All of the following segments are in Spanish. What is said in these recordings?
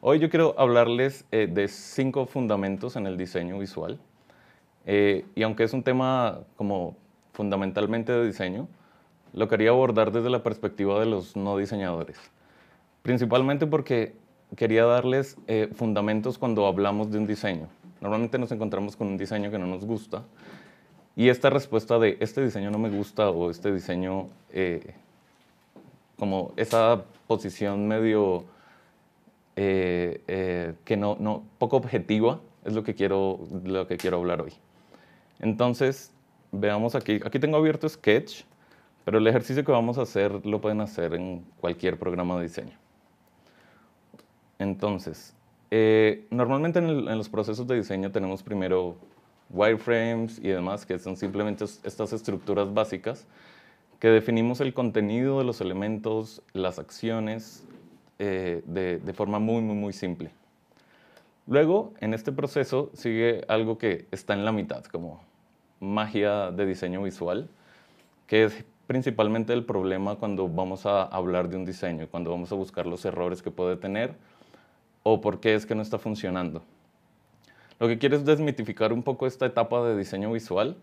Hoy yo quiero hablarles de 5 fundamentos en el diseño visual. Y aunque es un tema como fundamentalmente de diseño, lo quería abordar desde la perspectiva de los no diseñadores. Principalmente porque quería darles fundamentos cuando hablamos de un diseño. Normalmente nos encontramos con un diseño que no nos gusta y esta respuesta de este diseño no me gusta o este diseño, como esa posición medio que poco objetiva, es lo que quiero hablar hoy. Entonces, veamos aquí. Aquí tengo abierto Sketch, pero el ejercicio que vamos a hacer lo pueden hacer en cualquier programa de diseño. Entonces, normalmente en los procesos de diseño tenemos primero wireframes y demás, que son simplemente estas estructuras básicas que definimos el contenido de los elementos, las acciones, de forma muy simple. Luego, en este proceso, sigue algo que está en la mitad, como magia de diseño visual, que es principalmente el problema cuando vamos a hablar de un diseño, cuando vamos a buscar los errores que puede tener o por qué es que no está funcionando. Lo que quiero es desmitificar un poco esta etapa de diseño visual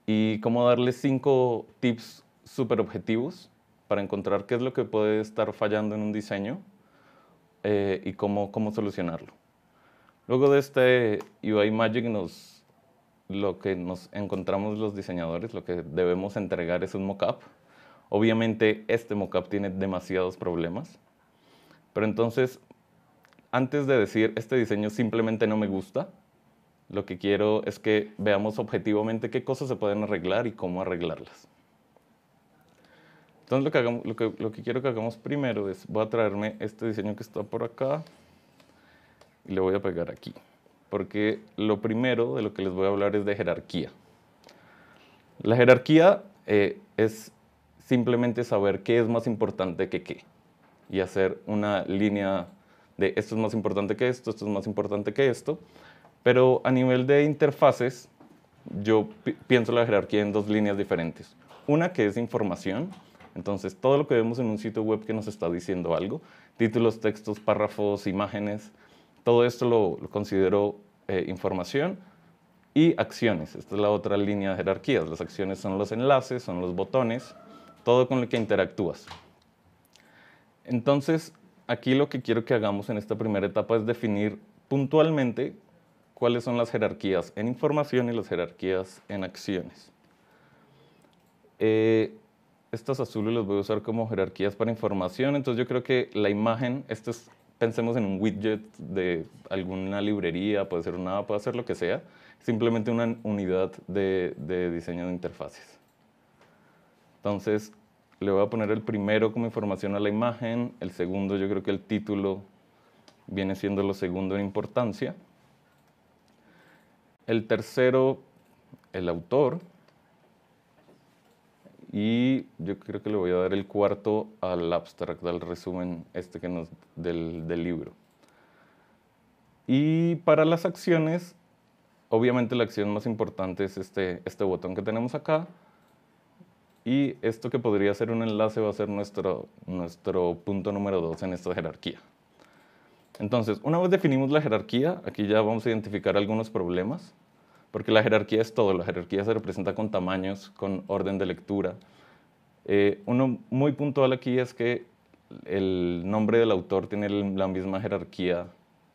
y cómo darles 5 tips súper objetivos para encontrar qué es lo que puede estar fallando en un diseño y cómo solucionarlo. Luego de este UI Magic, lo que nos encontramos los diseñadores, lo que debemos entregar es un mockup. Obviamente este mockup tiene demasiados problemas, pero entonces, antes de decir este diseño simplemente no me gusta, lo que quiero es que veamos objetivamente qué cosas se pueden arreglar y cómo arreglarlas. Entonces lo que quiero que hagamos primero es, voy a traerme este diseño que está por acá y le voy a pegar aquí. Porque lo primero de lo que les voy a hablar es de jerarquía. La jerarquía es simplemente saber qué es más importante que qué. Y hacer una línea de esto es más importante que esto es más importante que esto. Pero a nivel de interfaces, yo pienso la jerarquía en 2 líneas diferentes. Una que es información. Entonces, todo lo que vemos en un sitio web que nos está diciendo algo, títulos, textos, párrafos, imágenes, todo esto lo considero información. Y acciones, esta es la otra línea de jerarquías. Las acciones son los enlaces, son los botones, todo con lo que interactúas. Entonces, aquí lo que quiero que hagamos en esta primera etapa es definir puntualmente cuáles son las jerarquías en información y las jerarquías en acciones. Estos azules los voy a usar como jerarquías para información, entonces yo creo que la imagen, pensemos en un widget de alguna librería, puede ser una app, puede ser lo que sea, simplemente una unidad de diseño de interfaces. Entonces, le voy a poner el primero como información a la imagen, el segundo yo creo que el título viene siendo lo segundo en importancia. El tercero, el autor. Y yo creo que le voy a dar el cuarto al abstract, al resumen del libro. Y para las acciones, obviamente la acción más importante es este botón que tenemos acá. Y esto que podría ser un enlace va a ser nuestro punto número 2 en esta jerarquía. Entonces, una vez definimos la jerarquía, aquí ya vamos a identificar algunos problemas, porque la jerarquía es todo. La jerarquía se representa con tamaños, con orden de lectura. Uno muy puntual aquí es que el nombre del autor tiene la misma jerarquía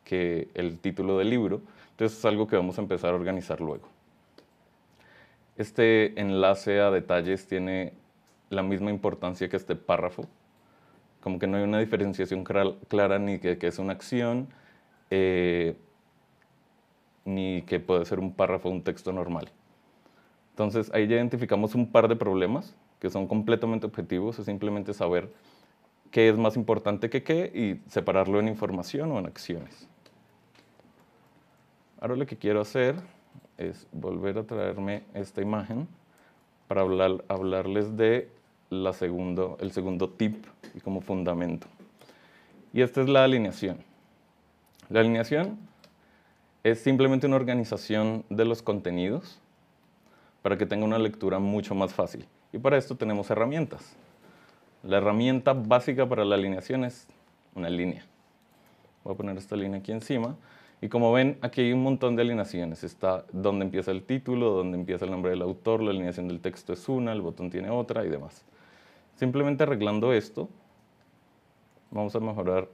que el título del libro, entonces es algo que vamos a empezar a organizar luego. Este enlace a detalles tiene la misma importancia que este párrafo, como que no hay una diferenciación clara ni que es una acción, ni que puede ser un párrafo o un texto normal. Entonces ahí ya identificamos un par de problemas que son completamente objetivos, es simplemente saber qué es más importante que qué y separarlo en información o en acciones. Ahora lo que quiero hacer es volver a traerme esta imagen para hablarles de el segundo tip y como fundamento. Y esta es la alineación. La alineación es simplemente una organización de los contenidos para que tenga una lectura mucho más fácil. Y para esto tenemos herramientas. La herramienta básica para la alineación es una línea. Voy a poner esta línea aquí encima. Y como ven, aquí hay un montón de alineaciones. Está donde empieza el título, donde empieza el nombre del autor, la alineación del texto es una, el botón tiene otra y demás. Simplemente arreglando esto, vamos a mejorar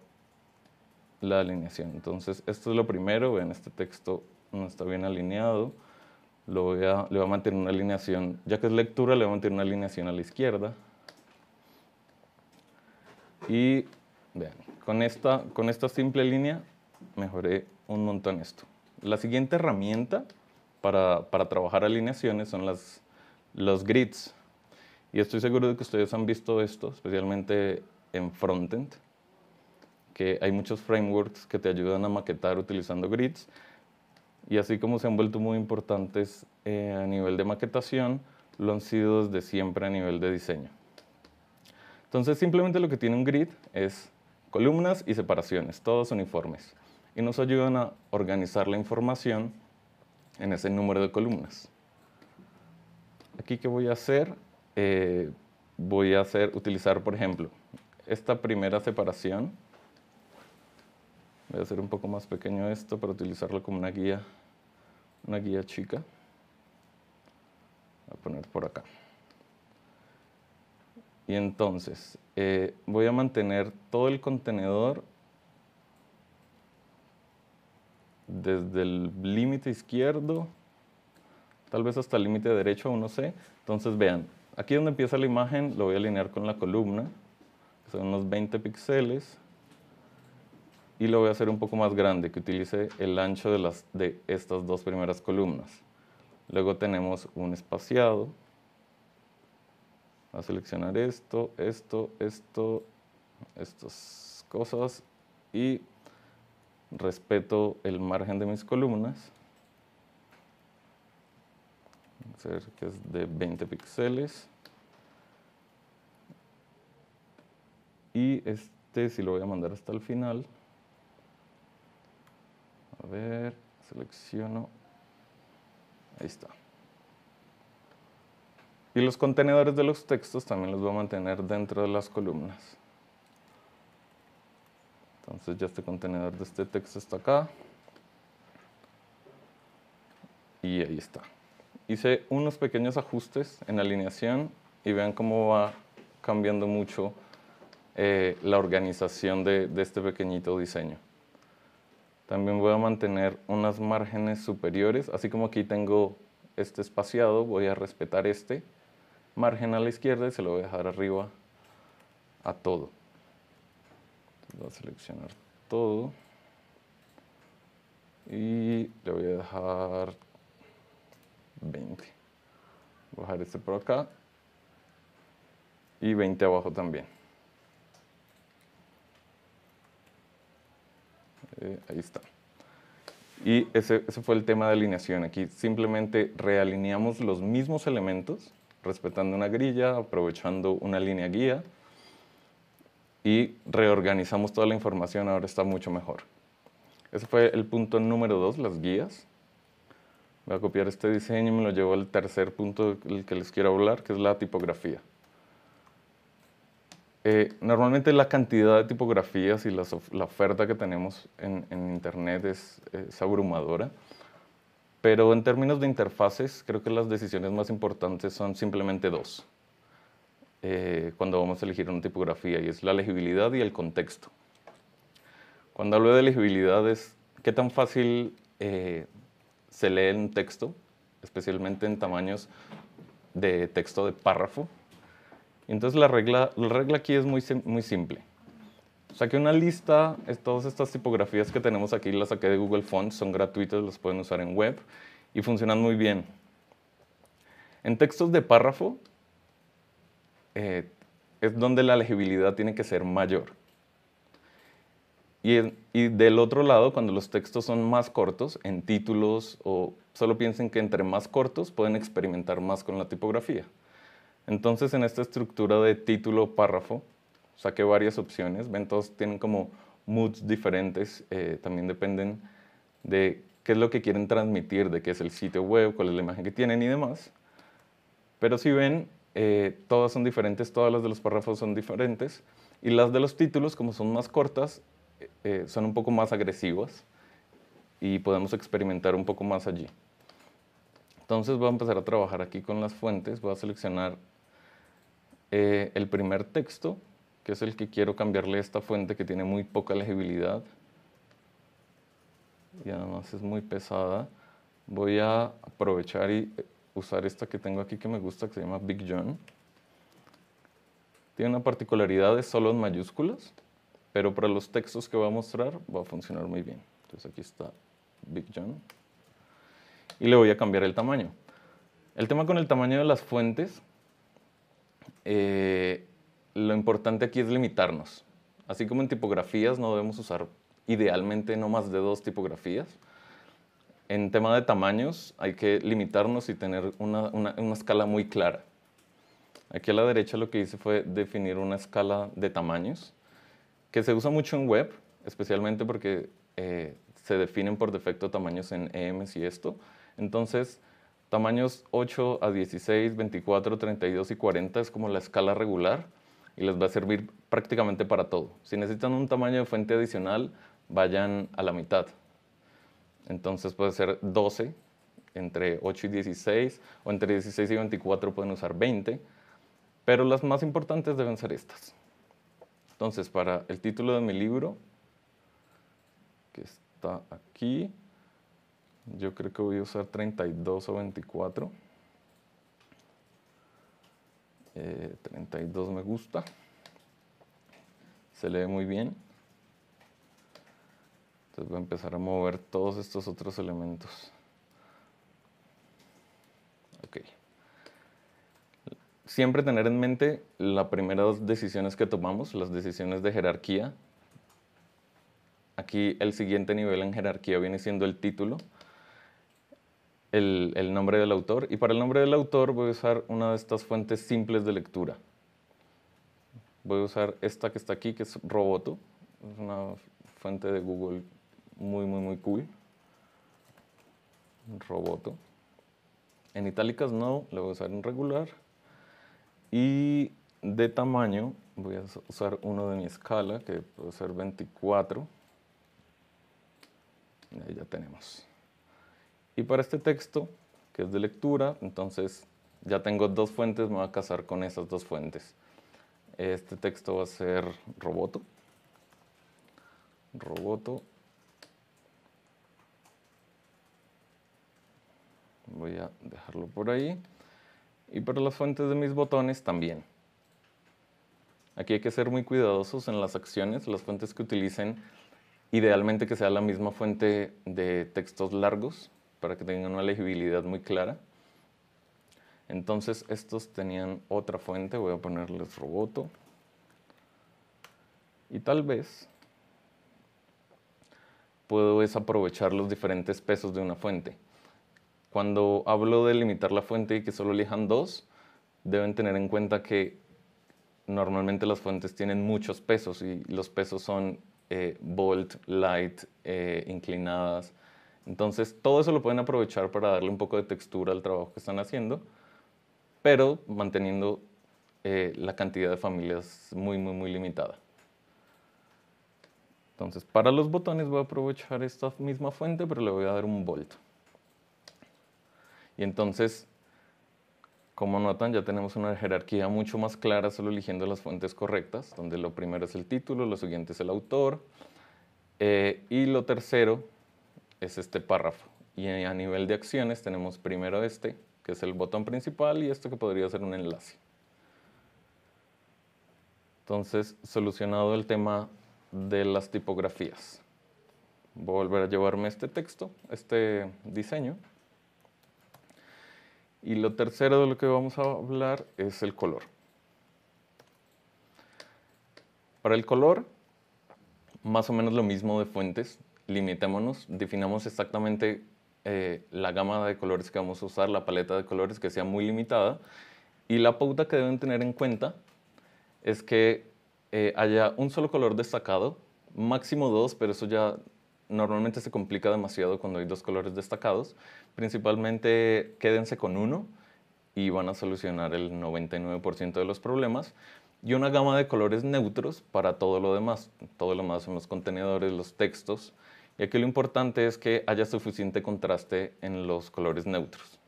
la alineación. Entonces, esto es lo primero. Ven, este texto no está bien alineado. Le voy a mantener una alineación, ya que es lectura, le voy a mantener una alineación a la izquierda. Y vean, con esta simple línea mejoré un montón esto. La siguiente herramienta para trabajar alineaciones son los grids. Y estoy seguro de que ustedes han visto esto, especialmente en frontend, que hay muchos frameworks que te ayudan a maquetar utilizando grids. Y así como se han vuelto muy importantes a nivel de maquetación, lo han sido desde siempre a nivel de diseño. Entonces, simplemente lo que tiene un grid es columnas y separaciones, todos uniformes. Y nos ayudan a organizar la información en ese número de columnas. Aquí, ¿qué voy a hacer? Voy a utilizar, por ejemplo, esta primera separación. Voy a hacer un poco más pequeño esto para utilizarlo como una guía chica. Voy a poner por acá. Y entonces, voy a mantener todo el contenedor desde el límite izquierdo, tal vez hasta el límite derecho, aún no sé. Entonces vean, aquí donde empieza la imagen lo voy a alinear con la columna, que son unos 20 píxeles, y lo voy a hacer un poco más grande, que utilice el ancho de estas dos primeras columnas. Luego tenemos un espaciado. Voy a seleccionar estas cosas y respeto el margen de mis columnas. Vamos a ver que es de 20 píxeles. Y este sí lo voy a mandar hasta el final. A ver, selecciono. Ahí está. Y los contenedores de los textos también los voy a mantener dentro de las columnas. Entonces ya este contenedor de este texto está acá. Y ahí está. Hice unos pequeños ajustes en alineación y vean cómo va cambiando mucho la organización de este pequeñito diseño. También voy a mantener unas márgenes superiores, así como aquí tengo este espaciado, voy a respetar este margen a la izquierda y se lo voy a dejar arriba a todo. Voy a seleccionar todo y le voy a dejar 20. Voy a dejar este por acá y 20 abajo también. Ahí está. Y ese fue el tema de alineación. Aquí simplemente realineamos los mismos elementos, respetando una grilla, aprovechando una línea guía, y reorganizamos toda la información, ahora está mucho mejor. Ese fue el punto número 2, las guías. Voy a copiar este diseño y me lo llevo al tercer punto del que les quiero hablar, que es la tipografía. Normalmente la cantidad de tipografías y la oferta que tenemos en Internet es abrumadora, pero en términos de interfaces, creo que las decisiones más importantes son simplemente dos cuando vamos a elegir una tipografía, y es la legibilidad y el contexto. Cuando hablo de legibilidad es qué tan fácil se lee un texto, especialmente en tamaños de texto de párrafo. Entonces la regla aquí es muy simple. Saqué una lista, todas estas tipografías que tenemos aquí las saqué de Google Fonts, son gratuitas, las pueden usar en web y funcionan muy bien. En textos de párrafo es donde la legibilidad tiene que ser mayor. Y del otro lado, cuando los textos son más cortos, en títulos, o solo piensen que entre más cortos pueden experimentar más con la tipografía. Entonces, en esta estructura de título-párrafo, saqué varias opciones. Ven, todos tienen como moods diferentes. También dependen de qué es lo que quieren transmitir, de qué es el sitio web, cuál es la imagen que tienen y demás. Pero si ven, todas son diferentes, todas las de los párrafos son diferentes. Y las de los títulos, como son más cortas, son un poco más agresivas y podemos experimentar un poco más allí. Entonces voy a empezar a trabajar aquí con las fuentes. Voy a seleccionar el primer texto, que es el que quiero cambiarle a esta fuente que tiene muy poca legibilidad y además es muy pesada. Voy a aprovechar y usar esta que tengo aquí que me gusta, que se llama Big John. Tiene una particularidad, es solo en mayúsculas, pero para los textos que voy a mostrar va a funcionar muy bien. Entonces aquí está Big John. Y le voy a cambiar el tamaño. El tema con el tamaño de las fuentes, lo importante aquí es limitarnos. Así como en tipografías no debemos usar idealmente no más de 2 tipografías. En tema de tamaños hay que limitarnos y tener una escala muy clara. Aquí a la derecha lo que hice fue definir una escala de tamaños que se usa mucho en web, especialmente porque se definen por defecto tamaños en EMs y esto. Entonces, tamaños 8 a 16, 24, 32 y 40 es como la escala regular y les va a servir prácticamente para todo. Si necesitan un tamaño de fuente adicional, vayan a la mitad. Entonces puede ser 12, entre 8 y 16, o entre 16 y 24 pueden usar 20, pero las más importantes deben ser estas. Entonces, para el título de mi libro, que está aquí, yo creo que voy a usar 32 o 24. 32 me gusta. Se lee muy bien. Entonces voy a empezar a mover todos estos otros elementos. Ok. Siempre tener en mente las primeras decisiones que tomamos, las decisiones de jerarquía. Aquí el siguiente nivel en jerarquía viene siendo el título, el nombre del autor. Y para el nombre del autor voy a usar una de estas fuentes simples de lectura. Voy a usar esta que está aquí, que es Roboto. Es una fuente de Google muy cool. Roboto. En itálicas no, lo voy a usar en regular. Y de tamaño voy a usar uno de mi escala, que puede ser 24. Y ahí ya tenemos. Y para este texto, que es de lectura, entonces ya tengo 2 fuentes, me voy a casar con esas 2 fuentes. Este texto va a ser Roboto. Roboto. Voy a dejarlo por ahí. Y para las fuentes de mis botones también. Aquí hay que ser muy cuidadosos en las acciones. Las fuentes que utilicen, idealmente que sea la misma fuente de textos largos, para que tengan una legibilidad muy clara. Entonces estos tenían otra fuente, voy a ponerles Roboto. Y tal vez puedo desaprovechar los diferentes pesos de una fuente. Cuando hablo de limitar la fuente y que solo elijan 2, deben tener en cuenta que normalmente las fuentes tienen muchos pesos y los pesos son bold, light, inclinadas. Entonces todo eso lo pueden aprovechar para darle un poco de textura al trabajo que están haciendo, pero manteniendo la cantidad de familias muy limitada. Entonces para los botones voy a aprovechar esta misma fuente, pero le voy a dar un bold. Y entonces, como notan, ya tenemos una jerarquía mucho más clara solo eligiendo las fuentes correctas, donde lo primero es el título, lo siguiente es el autor, y lo tercero es este párrafo. Y a nivel de acciones tenemos primero este, que es el botón principal, y esto que podría ser un enlace. Entonces, solucionado el tema de las tipografías. Voy a volver a llevarme este texto, este diseño. Y lo tercero de lo que vamos a hablar es el color. Para el color, más o menos lo mismo de fuentes. Limitémonos, definamos exactamente la gama de colores que vamos a usar, la paleta de colores que sea muy limitada. Y la pauta que deben tener en cuenta es que haya un solo color destacado, máximo 2, pero eso ya normalmente se complica demasiado cuando hay 2 colores destacados. Principalmente quédense con uno y van a solucionar el 99% de los problemas. y una gama de colores neutros para todo lo demás. Todo lo demás son los contenedores, los textos. Y aquí lo importante es que haya suficiente contraste en los colores neutros.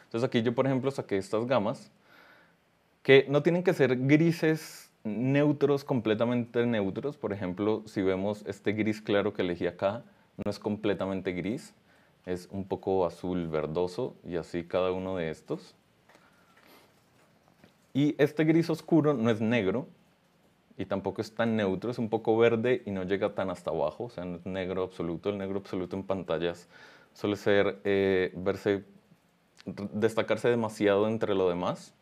Entonces aquí yo, por ejemplo, saqué estas gamas que no tienen que ser grises neutros, completamente neutros. Por ejemplo, si vemos este gris claro que elegí acá, no es completamente gris, es un poco azul verdoso y así cada uno de estos. Y este gris oscuro no es negro y tampoco es tan neutro, es un poco verde y no llega tan hasta abajo, o sea, no es negro absoluto. El negro absoluto en pantallas suele ser destacarse demasiado entre lo demás.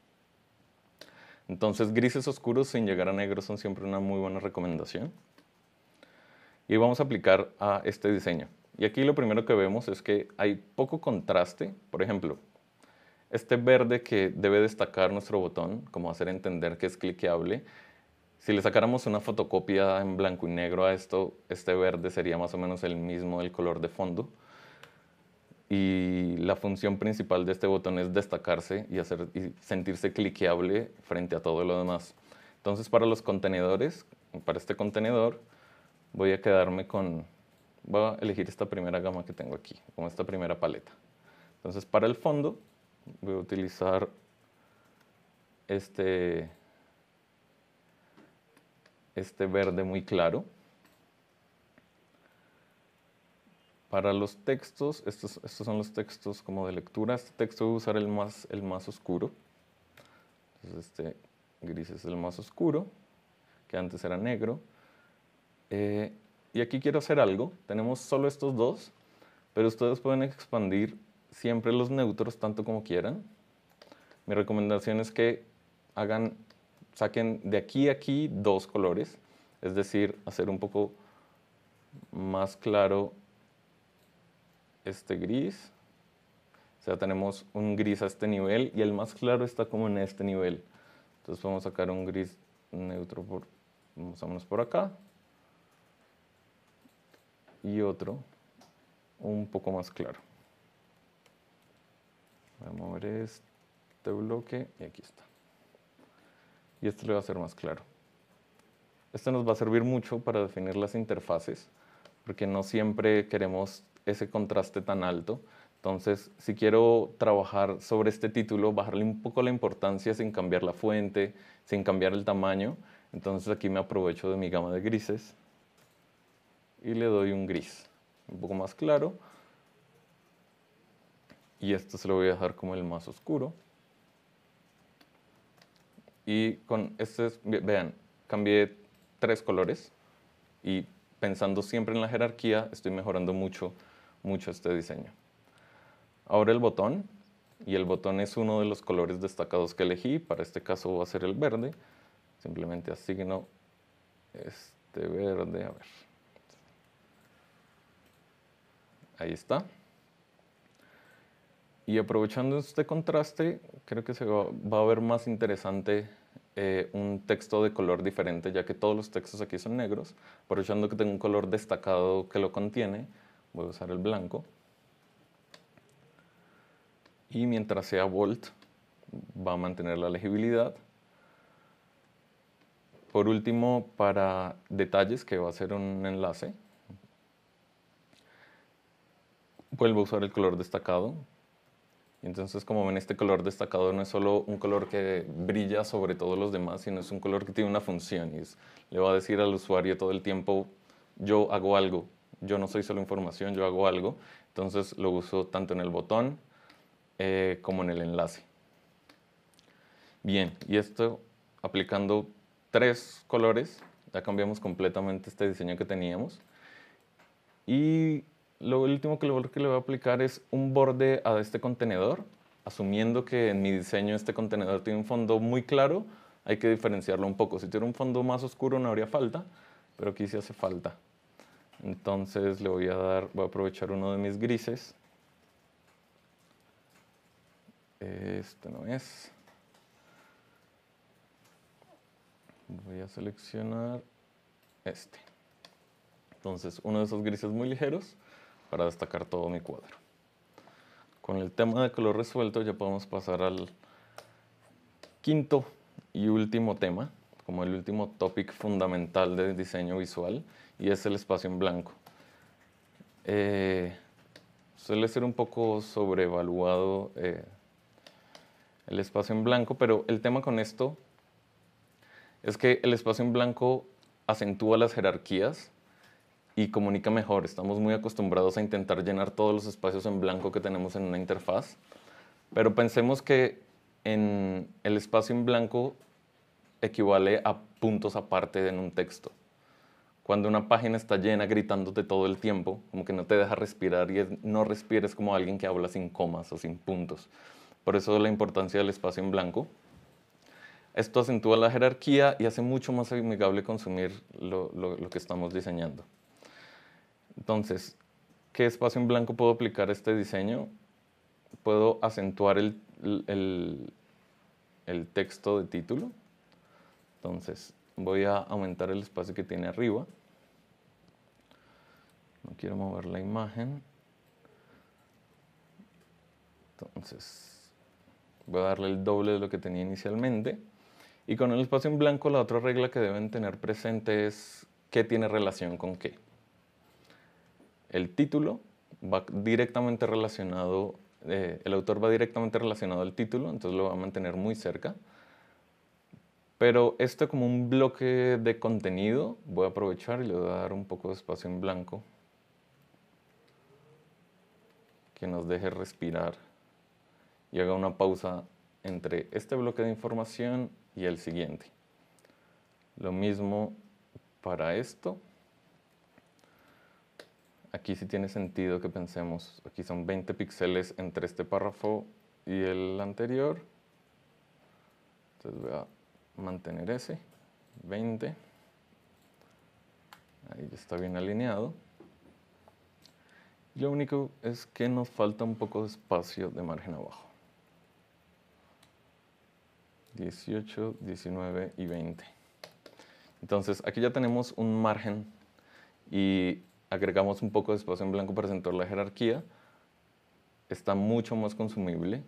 Entonces, grises oscuros sin llegar a negros son siempre una muy buena recomendación. Y vamos a aplicar a este diseño. Y aquí lo primero que vemos es que hay poco contraste. Por ejemplo, este verde que debe destacar nuestro botón, como hacer entender que es cliqueable. Si le sacáramos una fotocopia en blanco y negro a esto, este verde sería más o menos el mismo del color de fondo. Y la función principal de este botón es destacarse y sentirse cliqueable frente a todo lo demás. Entonces, para los contenedores, para este contenedor, voy a elegir esta primera gama que tengo aquí, como esta primera paleta. Entonces, para el fondo, voy a utilizar este verde muy claro. Para los textos, estos son los textos como de lectura. Este texto voy a usar el más oscuro. Entonces este gris es el más oscuro, que antes era negro. Y aquí quiero hacer algo. Tenemos solo estos dos, pero ustedes pueden expandir siempre los neutros tanto como quieran. Mi recomendación es que saquen de aquí a aquí dos colores, es decir, hacer un poco más claro este gris. O sea, tenemos un gris a este nivel y el más claro está como en este nivel. Entonces vamos a sacar un gris neutro más o menos por acá. Y otro un poco más claro. Voy a mover este bloque y aquí está. Y este le va a hacer más claro. Esto nos va a servir mucho para definir las interfaces, porque no siempre queremos ese contraste tan alto. Entonces, si quiero trabajar sobre este título, bajarle un poco la importancia sin cambiar la fuente, sin cambiar el tamaño, entonces aquí me aprovecho de mi gama de grises y le doy un gris un poco más claro. Y esto se lo voy a dejar como el más oscuro. Y con vean, cambié 3 colores y pensando siempre en la jerarquía, estoy mejorando mucho este diseño. Ahora el botón, y el botón es uno de los colores destacados que elegí. Para este caso va a ser el verde. Simplemente asigno este verde, a ver. Ahí está. Y aprovechando este contraste, creo que va a ver más interesante un texto de color diferente, ya que todos los textos aquí son negros. Aprovechando que tengo un color destacado que lo contiene, voy a usar el blanco. Y mientras sea bold, va a mantener la legibilidad. Por último, para detalles, que va a ser un enlace, vuelvo a usar el color destacado. Y entonces, como ven, este color destacado no es solo un color que brilla sobre todos los demás, sino es un color que tiene una función y le va a decir al usuario todo el tiempo, yo hago algo, yo no soy solo información, yo hago algo. Entonces lo uso tanto en el botón como en el enlace. Bien, y esto aplicando 3 colores, ya cambiamos completamente este diseño que teníamos. Y lo último que le voy a aplicar es un borde a este contenedor, asumiendo que en mi diseño este contenedor tiene un fondo muy claro, hay que diferenciarlo un poco. Si tuviera un fondo más oscuro no habría falta, pero aquí sí hace falta. Entonces voy a aprovechar uno de mis grises. Este no es. Voy a seleccionar este. Entonces, uno de esos grises muy ligeros para destacar todo mi cuadro. Con el tema de color resuelto ya podemos pasar al quinto y último tema, como el último topic fundamental de diseño visual, y es el espacio en blanco. Suele ser un poco sobrevaluado el espacio en blanco, pero el tema con esto es que el espacio en blanco acentúa las jerarquías y comunica mejor. Estamos muy acostumbrados a intentar llenar todos los espacios en blanco que tenemos en una interfaz, pero pensemos que en el espacio en blanco equivale a puntos aparte en un texto. Cuando una página está llena gritándote todo el tiempo, como que no te deja respirar y no respires como alguien que habla sin comas o sin puntos. Por eso la importancia del espacio en blanco. Esto acentúa la jerarquía y hace mucho más amigable consumir lo que estamos diseñando. Entonces, ¿qué espacio en blanco puedo aplicar a este diseño? Puedo acentuar el texto de título. Entonces, voy a aumentar el espacio que tiene arriba. No quiero mover la imagen. Entonces, voy a darle el doble de lo que tenía inicialmente. Y con el espacio en blanco, la otra regla que deben tener presente es qué tiene relación con qué. El título va directamente relacionado, el autor va directamente relacionado al título, entonces lo va a mantener muy cerca. Pero esto como un bloque de contenido, voy a aprovechar y le voy a dar un poco de espacio en blanco que nos deje respirar y haga una pausa entre este bloque de información y el siguiente. Lo mismo para esto. Aquí sí tiene sentido que pensemos, aquí son 20 píxeles entre este párrafo y el anterior. Entonces voy a mantener ese, 20. Ahí ya está bien alineado. Lo único es que nos falta un poco de espacio de margen abajo. 18, 19 y 20. Entonces aquí ya tenemos un margen y agregamos un poco de espacio en blanco para acentuar la jerarquía. Está mucho más consumible,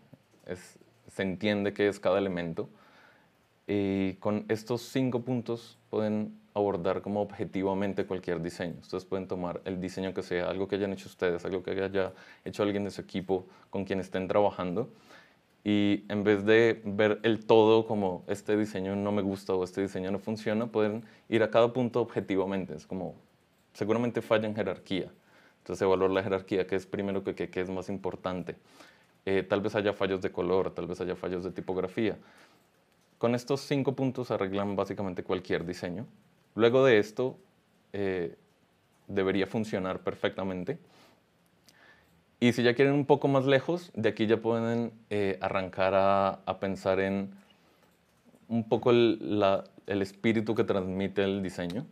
se entiende qué es cada elemento. Y con estos 5 puntos pueden abordar como objetivamente cualquier diseño. Ustedes pueden tomar el diseño que sea, algo que hayan hecho ustedes, algo que haya hecho alguien de su equipo con quien estén trabajando, y en vez de ver el todo como este diseño no me gusta o este diseño no funciona, pueden ir a cada punto objetivamente. Es como, seguramente falla en jerarquía. Entonces evaluar la jerarquía, qué es primero qué es más importante. Tal vez haya fallos de color, tal vez haya fallos de tipografía. Con estos 5 puntos arreglan básicamente cualquier diseño. Luego de esto, debería funcionar perfectamente. Y si ya quieren un poco más lejos, de aquí ya pueden arrancar a pensar en un poco el espíritu que transmite el diseño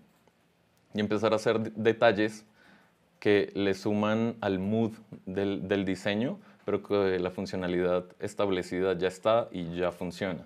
y empezar a hacer detalles que le suman al mood del diseño, pero que la funcionalidad establecida ya está y ya funciona.